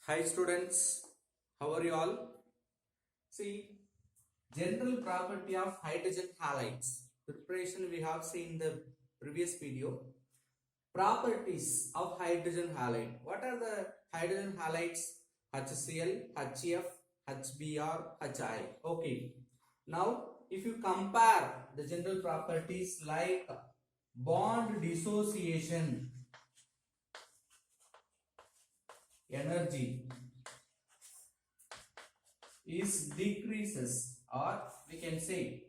Hi students, how are you all? See, general property of hydrogen halides. Preparation we have seen in the previous video. Properties of hydrogen halide. What are the hydrogen halides? HCl, HF, HBr, HI. Okay. Now, if you compare the general properties like bond dissociation, energy is decreases, or we can say,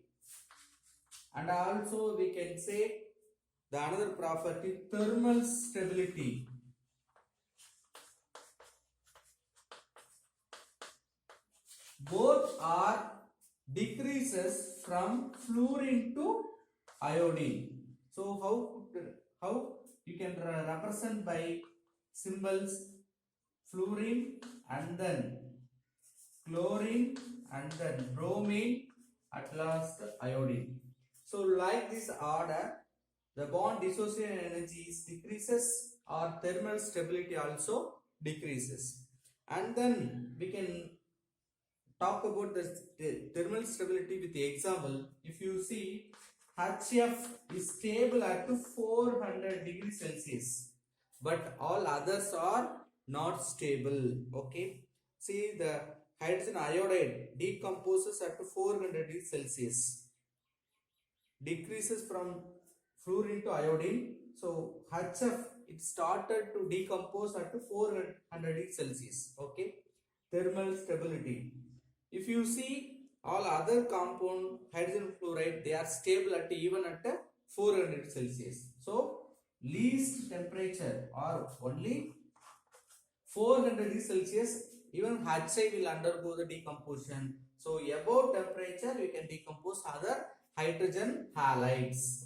and also we can say the another property, thermal stability, both are decreases from fluorine to iodine. So how you can represent by symbols fluorine and then chlorine and then bromine, at last iodine. So like this order, the bond dissociation energy decreases or thermal stability also decreases. And then we can talk about the thermal stability with the example. If you see, HF is stable at 400 degrees Celsius, but all others are not stable. Okay, see the hydrogen iodide decomposes at 400 degrees Celsius, decreases from fluorine to iodine. So HF it started to decompose at 400 degrees Celsius. Okay, thermal stability. If you see all other compound hydrogen fluoride, they are stable at even at 400 Celsius. So least temperature or only 400 degrees Celsius, even HI will undergo the decomposition. So above temperature, you can decompose other hydrogen halides.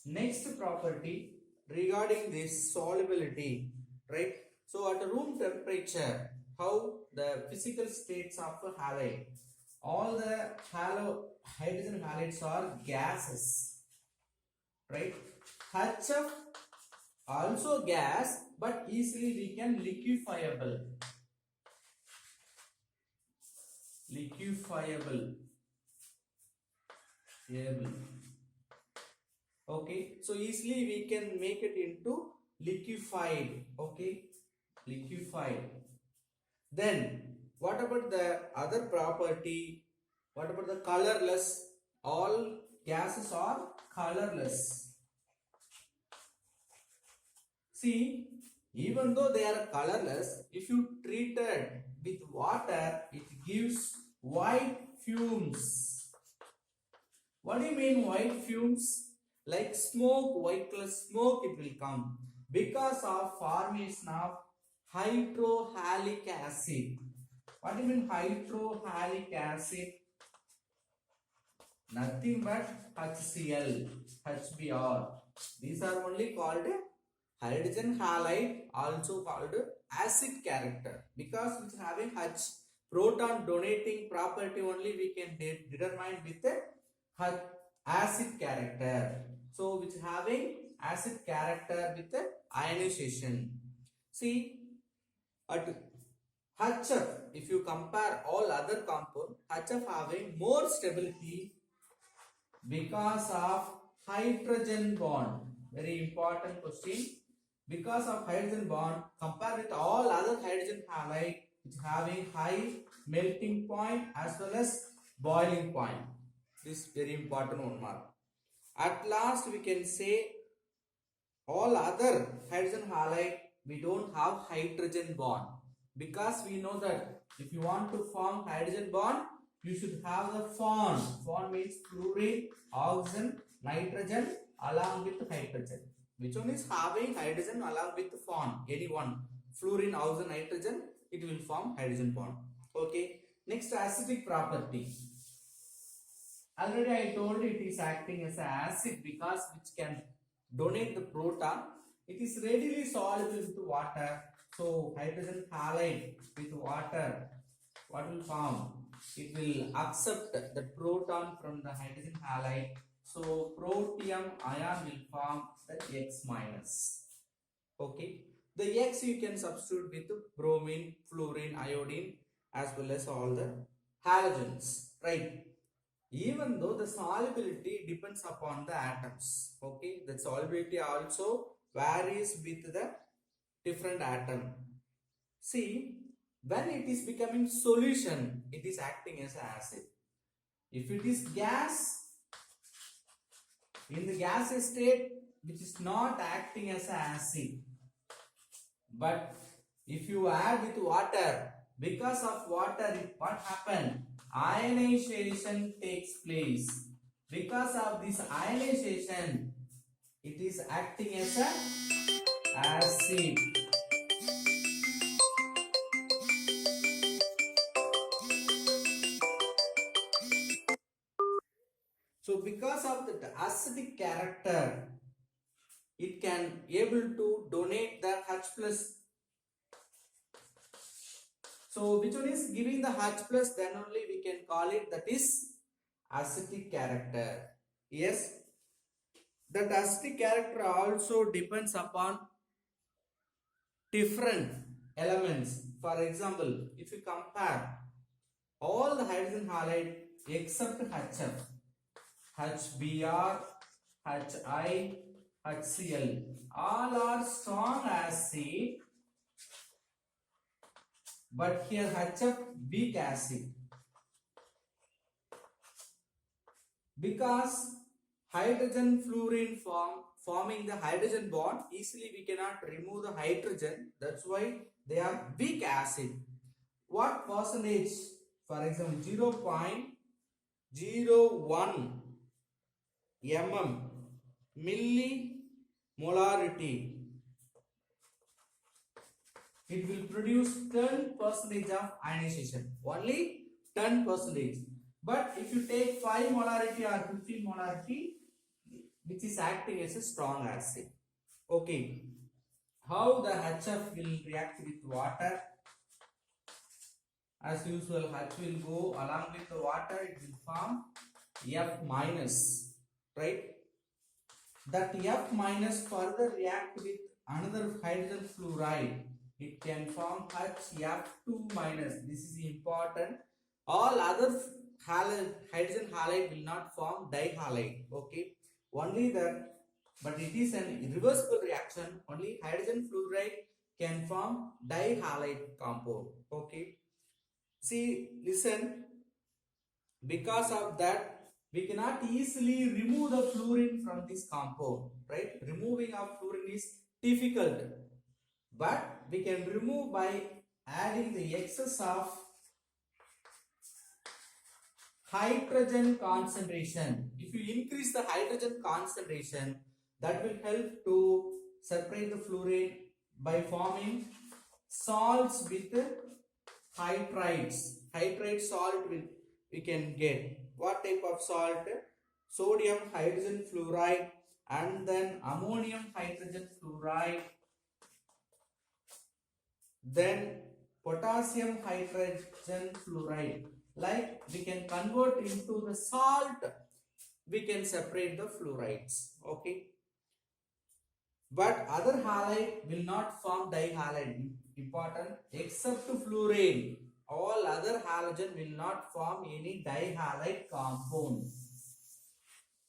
Next property regarding this solubility, right? So at room temperature, how the physical states of a halide, all the hydrogen halides are gases, right? HF also gas, but easily we can liquefiable. Okay, so easily we can make it into liquefied. Okay, liquefied. Then what about the other property? What about the colorless? All gases are colorless. See, even though they are colorless, if you treat it with water, it gives white fumes. What do you mean white fumes? Like smoke, white color smoke it will come because of formation of hydrohalic acid. What do you mean hydrohalic acid? Nothing but HCl, HBr. These are only called hydrogen halide, also called acid character, because it's having H proton donating property only we can determine with the acid character. So which having acid character with the ionization. See at HF, if you compare all other compound, HF having more stability because of hydrogen bond. Very important question. Because of hydrogen bond, compare with all other hydrogen halide, which having high melting point as well as boiling point. This very important one mark. At last, we can say all other hydrogen halide, we don't have hydrogen bond, because we know that if you want to form hydrogen bond, you should have the FON. FON means fluorine, oxygen, nitrogen along with hydrogen. Which one is having hydrogen along with FON? Any one. Fluorine, oxygen, nitrogen, it will form hydrogen bond. Okay. Next, acidic property. Already I told it is acting as an acid because which can donate the proton. It is readily soluble with water. So hydrogen halide with water, what will form? It will accept the proton from the hydrogen halide. So protium ion will form the X minus. Okay. The X you can substitute with bromine, fluorine, iodine, as well as all the halogens, right? Even though the solubility depends upon the atoms, okay? The solubility also varies with the different atom. See, when it is becoming solution, it is acting as acid. If it is gas, in the gas state, which is not acting as acid, but if you add with water, because of water, what happened? Ionization takes place. Because of this ionization, it is acting as a acid. So because of the acidic character, it can able to donate the H plus. So which one is giving the H plus, then only we can call it that is acidic character. Yes, that acidic character also depends upon different elements. For example, if you compare all the hydrogen halide except HF, HBr, HI, HCl, all are strong acid, but here HF weak acid, because hydrogen fluorine forming the hydrogen bond, easily we cannot remove the hydrogen, that's why they are weak acid. What percentage? For example, 0.01 millimolarity, it will produce 10% of ionization, only 10%. But if you take 5 molarity or 15 molarity, which is acting as a strong acid. Okay, how the HF will react with water? As usual, H will go along with the water, it will form F minus, right? That F minus further react with another hydrogen fluoride, it can form HF2 minus. This is important. All other hydrogen halide will not form dihalide, okay? Only that, but it is an irreversible reaction. Only hydrogen fluoride can form dihalide compound, okay? See, listen, because of that, we cannot easily remove the fluorine from this compound, right? Removing of fluorine is difficult, but we can remove by adding the excess of hydrogen concentration. If you increase the hydrogen concentration, that will help to separate the fluorine by forming salts with hydrides. Hydride salt we can get. What type of salt? Sodium hydrogen fluoride and then ammonium hydrogen fluoride, then potassium hydrogen fluoride. Like we can convert into the salt, we can separate the fluorides, okay? But other halide will not form dihalide, important, except fluorine. All other halogen will not form any dihalide compound.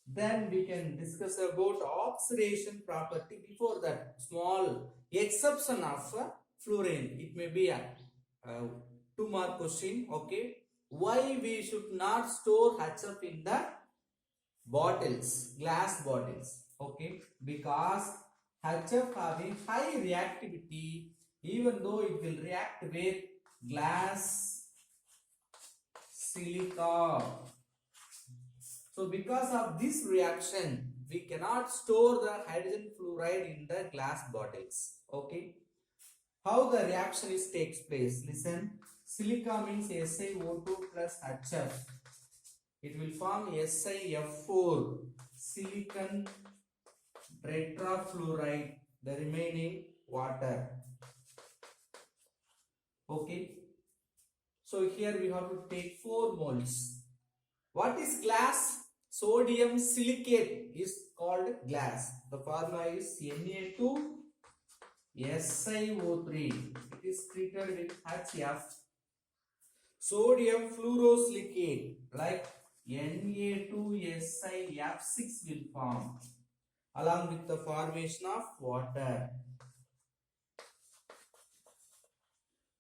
Then we can discuss about oxidation property. Before that, small exception of fluorine. It may be a 2-mark question, okay? Why we should not store HF in the bottles, glass bottles, okay? Because HF having high reactivity, even though it will react with glass, silica. So because of this reaction, we cannot store the hydrogen fluoride in the glass bottles, okay? How the reaction is takes place? Listen, silica means SiO2 plus HF. It will form SiF4, silicon tetrafluoride, the remaining water. Okay. So here we have to take 4 moles. What is glass? Sodium silicate is called glass. The formula is Na2 SiO3. It is treated with HF. Sodium fluorosilicate like Na2SiF6 will form along with the formation of water.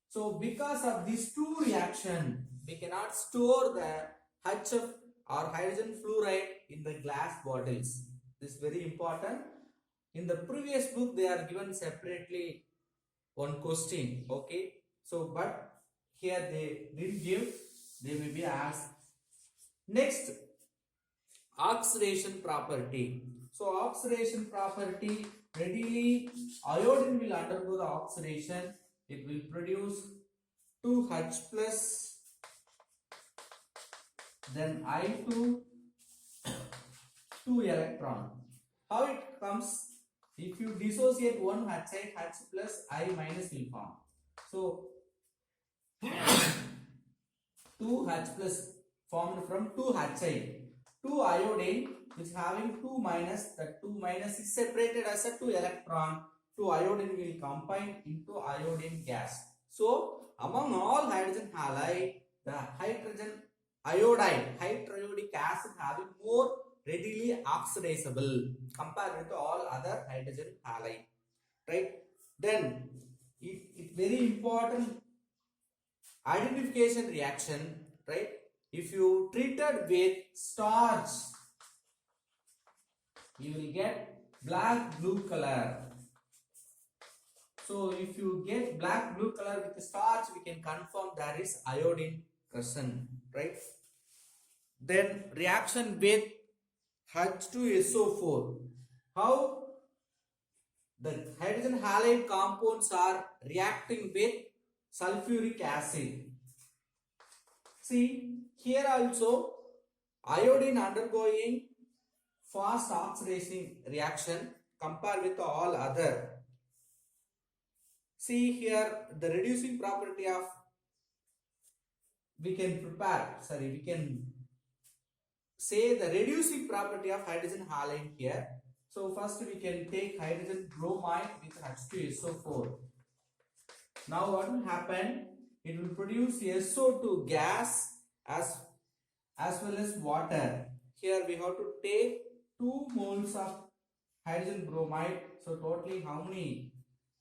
So because of these two reactions, we cannot store the HF or hydrogen fluoride in the glass bottles. This is very important. In the previous book, they are given separately one question. Okay. So, but here they didn't give. They may be asked. Next, oxidation property. So, oxidation property, readily iodine will undergo the oxidation. It will produce 2H plus, then I2, 2 electron. How it comes? If you dissociate one H plus I minus will form. So 2H plus formed from 2Hi. 2 iodine which having 2 minus, that 2 minus is separated as a 2 electron. 2 iodine will combine into iodine gas. So among all hydrogen halide, the hydrogen iodide, hydroiodic acid having more readily oxidizable compared with all other hydrogen halide, right? Then it very important identification reaction, right? If you treated with starch, you will get black blue color. So if you get black blue color with the starch, we can confirm there is iodine present, right? Then reaction with H2SO4. How the hydrogen halide compounds are reacting with sulfuric acid. See, here also iodine undergoing fast oxidation reaction compared with all other. See here the reducing property of, we can say the reducing property of hydrogen halide here. So first we can take hydrogen bromide with H2SO4. Now what will happen? It will produce SO2 gas as well as water. Here we have to take 2 moles of hydrogen bromide. So totally how many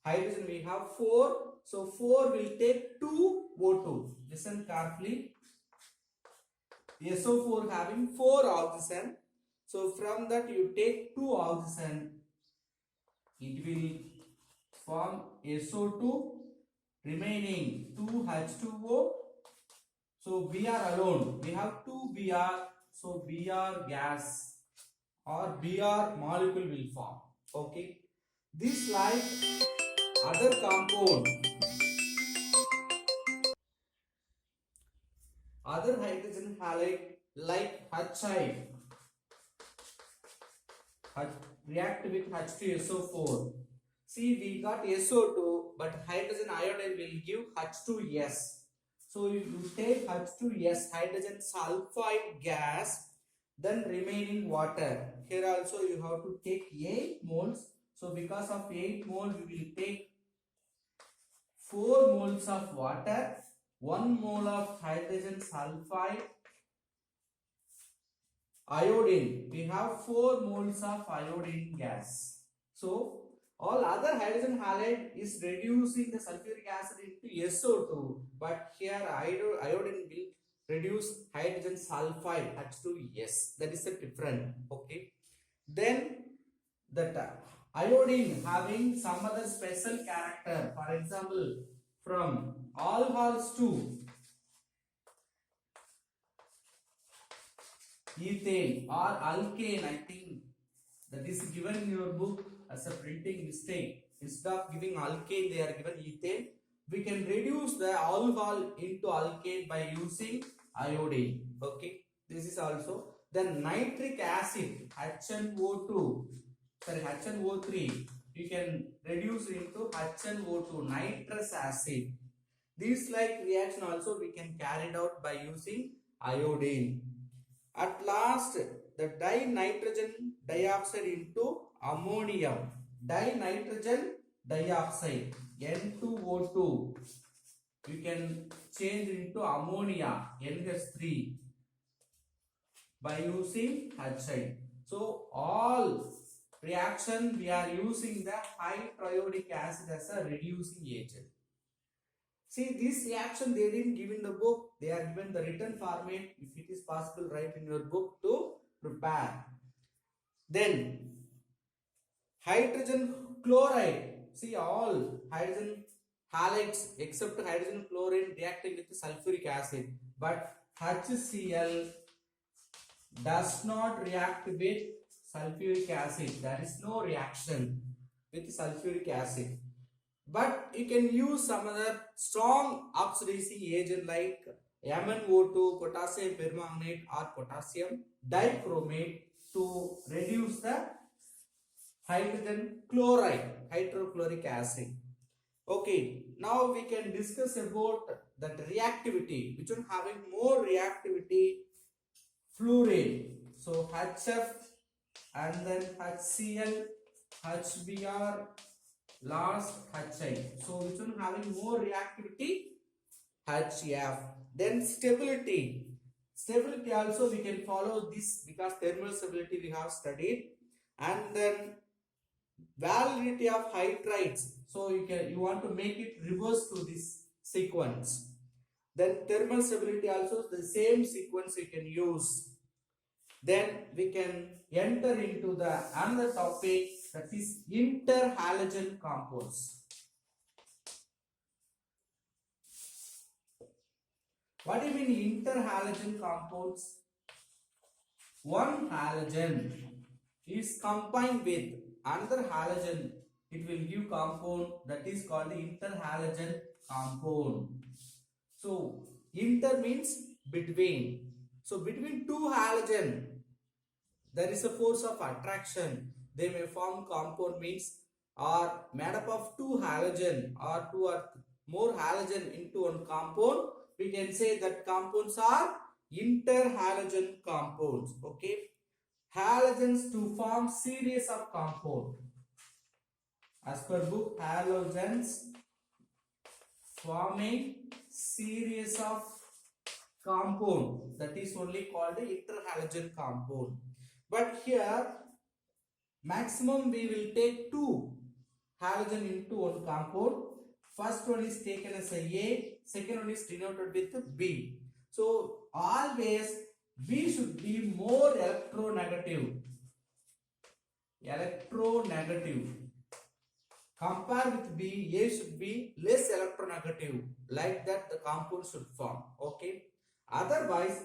hydrogen we have? 4. So 4 will take 2 O2. Listen carefully. SO4 having 4 oxygen. So from that you take 2 oxygen. It will form SO2, remaining 2 H2O. So Br alone, we have 2 Br. So Br gas or Br molecule will form. Okay. This like other compound, other hydrogen halide like HI react with H2SO4. See, we got SO2, but hydrogen iodide will give H2S. So if you take H2S, hydrogen sulfide gas, then remaining water. Here also you have to take 8 moles. So because of 8 moles, we will take 4 moles of water, 1 mole of hydrogen sulfide, iodine. We have 4 moles of iodine gas. So all other hydrogen halide is reducing the sulfuric acid into SO2, but here iodine will reduce hydrogen sulfide H2S. That is the difference. Okay. Then that iodine having some other special character. For example, from alcohols to ethane or alkane, I think that is given in your book as a printing mistake. Instead of giving alkane, they are given ethane. We can reduce the alcohol into alkane by using iodine. Okay, this is also. Then nitric acid HNO2, sorry, HNO3, you can reduce into HNO2, nitrous acid. This like reaction also we can carry it out by using iodine. At last, the dinitrogen dioxide into ammonium. Dinitrogen dioxide, N2O2. You can change into ammonia, NH3, by using HI. So all reaction we are using the hydriodic acid as a reducing agent. See, this reaction they didn't give in the book, they are given the written format. If it is possible, write in your book to prepare. Then hydrogen chloride. See, all hydrogen halides except hydrogen chloride reacting with sulfuric acid, but HCl does not react with sulfuric acid. There is no reaction with sulfuric acid. But you can use some other strong oxidizing agent like MnO2, potassium permanganate, or potassium dichromate to reduce the hydrogen chloride, hydrochloric acid. Okay, now we can discuss about that reactivity. Which one having more reactivity? Fluorine. So HF and then HCl, HBr, last HI. So which one having more reactivity? HF. Then stability. Stability also we can follow this because thermal stability we have studied. And then validity of hydrides. So you want to make it reverse to this sequence. Then thermal stability also the same sequence you can use. Then we can enter into the another topic, that is interhalogen compounds. What do you mean interhalogen compounds? One halogen is combined with another halogen, it will give compound that is called the interhalogen compound. So inter means between. So between two halogen there is a force of attraction. They may form compound means are made up of two halogen or two or more halogen into one compound. We can say that compounds are interhalogen compounds. Okay, halogens to form series of compound. As per book, halogens forming series of compound, that is only called the interhalogen compound. But here maximum we will take two halogen into one compound. First one is taken as A, second one is denoted with B. So always B should be more electronegative. Compare with B, A should be less electronegative. Like that the compound should form. Okay. Otherwise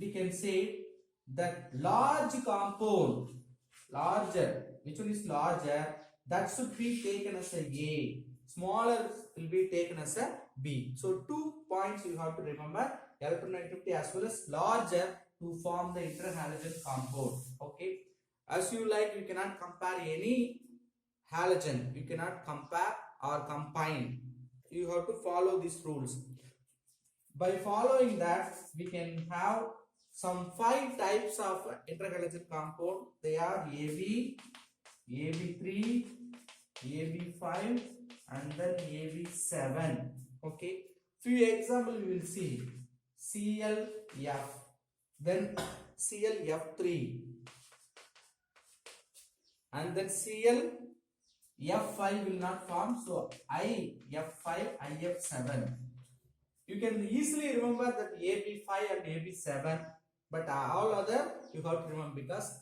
we can say that large compound, larger, which one is larger, that should be taken as A. Smaller will be taken as a B. So 2 points you have to remember, electronegativity as well as larger to form the interhalogen compound. Okay. As you like, you cannot compare any halogen. You cannot compare or combine. You have to follow these rules. By following that, we can have some 5 types of interhalogen compound. They are AB, AB3, AB5 and then AB7. Okay. Few examples we will see. ClF, then ClF3 and then ClF5 will not form. So IF5, IF7. You can easily remember that AB5 and AB7, but all other you have to remember because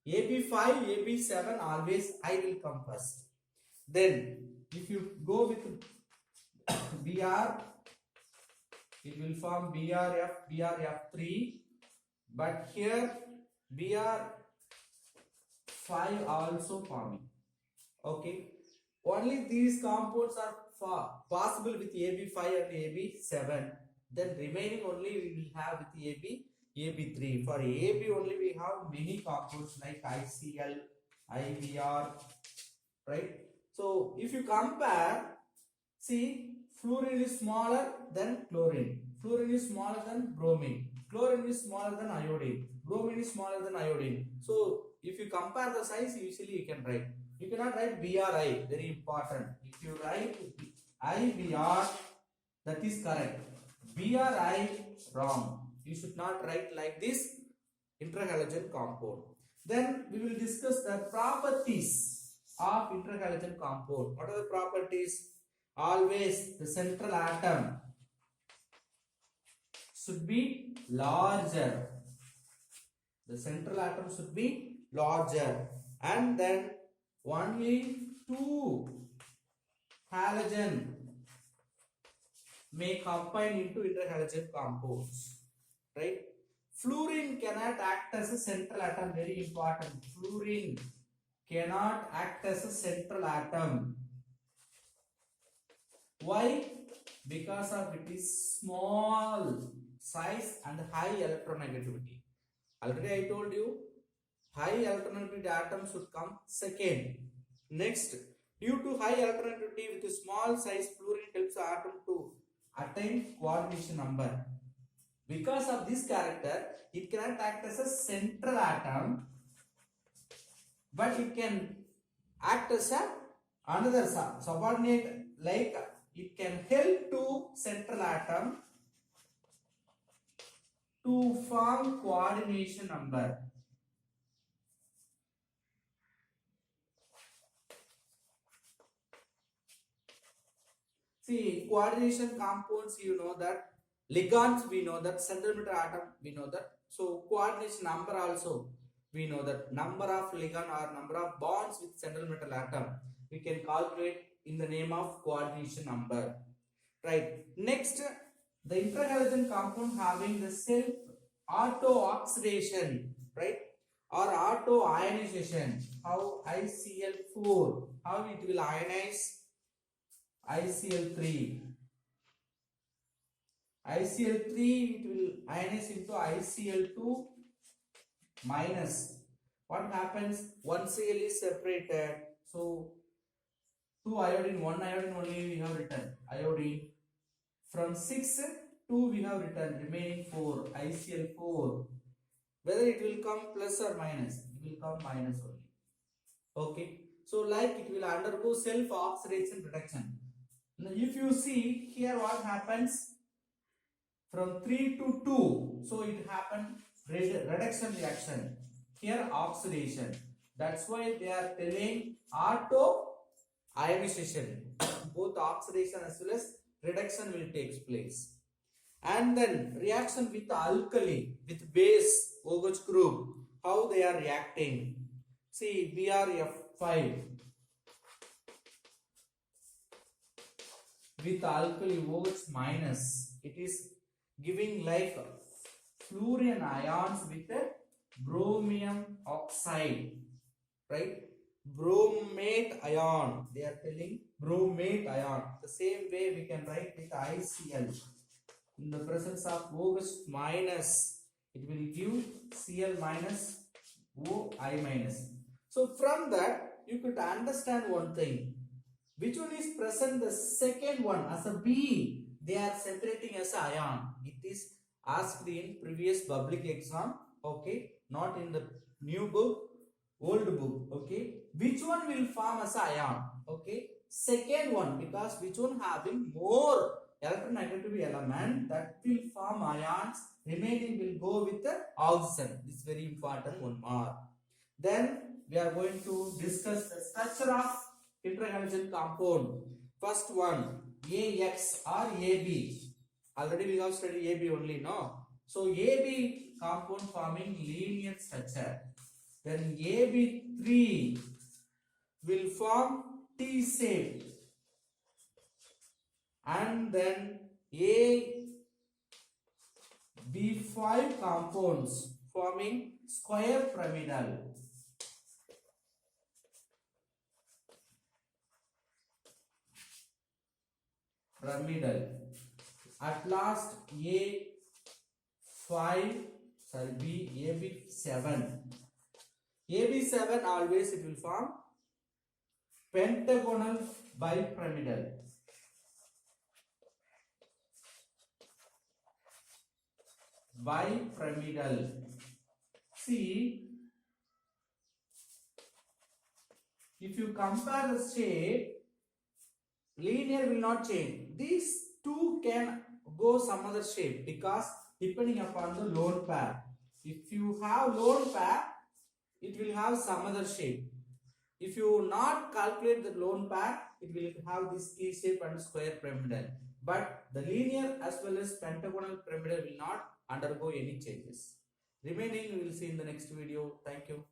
AB5, AB7 always I will come first. Then if you go with Br, it will form BRF, BRF3, but here BR5 also forming. Okay, only these compounds are possible with AB5 and AB7. Then remaining only we will have with AB3. For AB only we have many compounds like ICl, IBr, right? So if you compare, see, fluorine is smaller than chlorine, fluorine is smaller than bromine, chlorine is smaller than iodine, bromine is smaller than iodine. So if you compare the size, usually you can write. You cannot write BRI, very important. If you write IBR, that is correct. BRI, wrong. You should not write like this, interhalogen compound. Then we will discuss the properties of interhalogen compound. What are the properties? Always the central atom should be larger. The central atom should be larger, and then only two halogen may combine into interhalogen compounds, right? Fluorine cannot act as a central atom, very important. Fluorine cannot act as a central atom. Why? Because of it is small size and high electronegativity. Already I told you, high electronegativity atom should come second. Next, due to high electronegativity with small size, fluorine helps the atom to attain coordination number. Because of this character, it cannot act as a central atom, but it can act as another subordinate, like it can help to central atom to form coordination number. See, coordination compounds, you know that. Ligands, we know that. Centimeter atom, we know that. So coordination number also, we know that. Number of ligand or number of bonds with centimeter atom, we can calculate in the name of coordination number, right? Next, the interhalogen compound having the self auto oxidation, right, or auto ionization. How? ICl4, how it will ionize? ICl3. ICl3, it will ionize into ICl2 minus. What happens? One Cl is separated, so 2 iodine, 1 iodine only we have written. Iodine. From 6, 2 we have written, remaining 4, ICl4. Whether it will come plus or minus, it will come minus only. Okay. So like it will undergo self-oxidation reduction. Now if you see here what happens, from 3 to 2, so it happened reduction reaction. Here oxidation. That's why they are telling auto ionization. Both oxidation as well as reduction will take place. And then reaction with alkali, with base OH group, how they are reacting. See, BRF5 with alkali OH minus, it is giving like fluorine ions with a bromium oxide, right? Bromate ion, they are telling bromate ion. The same way we can write with ICl. In the presence of OH minus, it will give Cl minus OI minus. So from that, you could understand one thing. Which one is present? The second one as a B. They are separating as a ion. It is asked in previous public exam. Okay, not in the new book, old book. Okay, which one will form as a ion? Okay, second one, because which one having more electronegativity element, that will form ions. Remaining will go with the oxygen. This is very important, one more. Then we are going to discuss the structure of interhalogen compound. First one, AX or AB. Already we have studied AB only, no? So AB compound forming linear structure. Then AB3 will form T shape. And then AB5 compounds forming square pyramidal. At last AB7. AB7 always it will form pentagonal bipyramidal. Bipyramidal. See, if you compare the shape, linear will not change. These two can go some other shape because depending upon the lone pair. If you have lone pair, it will have some other shape. If you not calculate the lone pair, it will have this T shape and square pyramidal. But the linear as well as pentagonal pyramidal will not undergo any changes. Remaining we will see in the next video. Thank you.